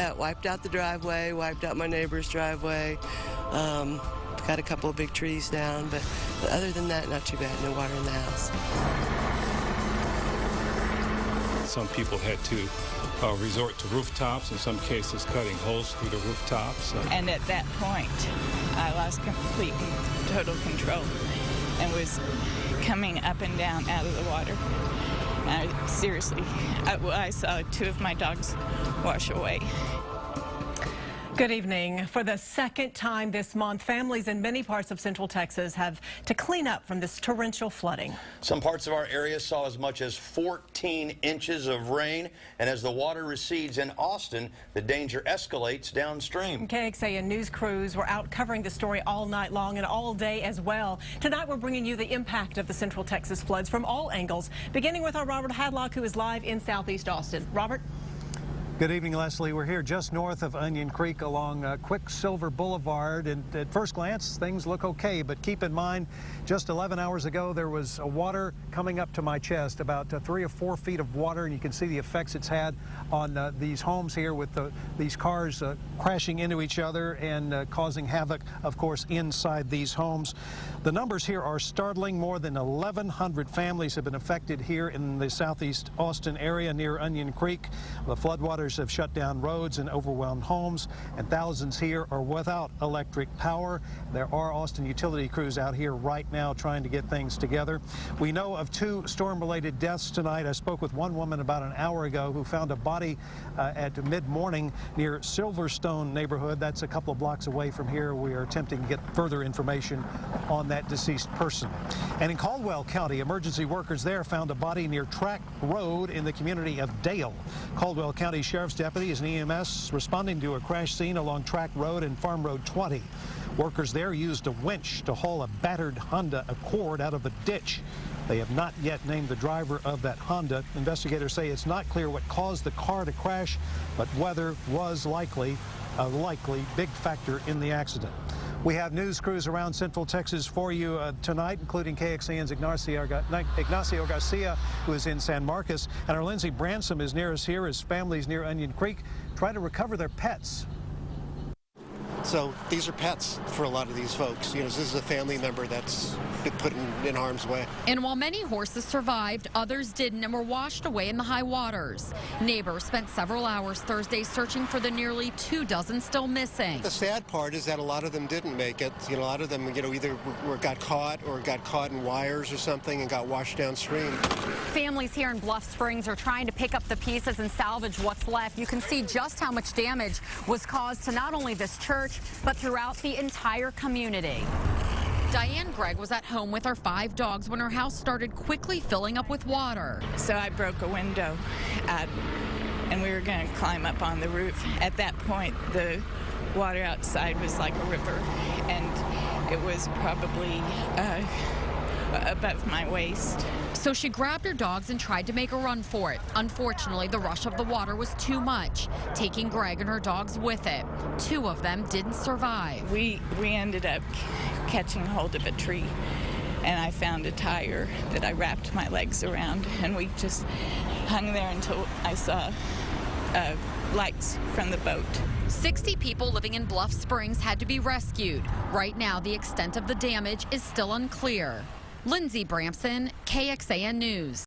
Yeah, it wiped out the driveway, wiped out my neighbor's driveway. Got a couple of big trees down, but other than that, not too bad. No water in the house. Some people had to resort to rooftops, in some cases cutting holes through the rooftops. And at that point, I lost complete and total control and was coming up and down out of the water. Seriously, I saw two of my dogs wash away. Good evening. For the second time this month, families in many parts of Central Texas have to clean up from this torrential flooding. Some parts of our area saw as much as 14 inches of rain, and as the water recedes in Austin, the danger escalates downstream. KXAN news crews were out covering the story all night long and all day as well. Tonight we're bringing you the impact of the Central Texas floods from all angles, beginning with our Robert Hadlock, who is live in Southeast Austin. Robert? Good evening, Leslie. We're here just north of Onion Creek along Quicksilver Boulevard, and at first glance things look okay, but keep in mind just 11 hours ago there was water coming up to my chest, about 3 or 4 feet of water, and you can see the effects it's had on these homes here with these cars crashing into each other and causing havoc, of course, inside these homes. The numbers here are startling. More than 1,100 families have been affected here in the southeast Austin area near Onion Creek. The floodwaters have shut down roads and overwhelmed homes, and thousands here are without electric power. There are Austin utility crews out here right now trying to get things together. We know of 2 storm-related deaths tonight. I spoke with one woman about an hour ago who found a body at mid-morning near Silverstone neighborhood. That's a couple of blocks away from here. We are attempting to get further information on that deceased person. And in Caldwell County, emergency workers there found a body near Track Road in the community of Dale. Caldwell County Sheriff's deputies and EMS responding to a crash scene along Track Road and Farm Road 20. Workers there used a winch to haul a battered Honda Accord out of a ditch. They have not yet named the driver of that Honda. Investigators say it's not clear what caused the car to crash, but weather was likely a big factor in the accident. We have news crews around Central Texas for you tonight, including KXAN's Ignacio Garcia, who is in San Marcos, and our Lindsey Bransom is near us here as families near Onion Creek try to recover their pets. So these are pets for a lot of these folks. You know, this is a family member that's been put in harm's way. And while many horses survived, others didn't and were washed away in the high waters. Neighbors spent several hours Thursday searching for the nearly 2 dozen still missing. The sad part is that a lot of them didn't make it. You know, a lot of them, you know, either got caught in wires or something and got washed downstream. Families here in Bluff Springs are trying to pick up the pieces and salvage what's left. You can see just how much damage was caused to not only this church, but throughout the entire community. Diane Gregg was at home with her 5 dogs when her house started quickly filling up with water. So I broke a window and we were going to climb up on the roof. At that point, the water outside was like a river, and it was probably above my waist. So she grabbed her dogs and tried to make a run for it. Unfortunately, the rush of the water was too much, taking Gregg and her dogs with it. 2 of them didn't survive. We ended up catching hold of a tree, and I found a tire that I wrapped my legs around, and we just hung there until I saw lights from the boat. 60 people living in Bluff Springs had to be rescued. Right now, the extent of the damage is still unclear. Lindsey Branson, KXAN News.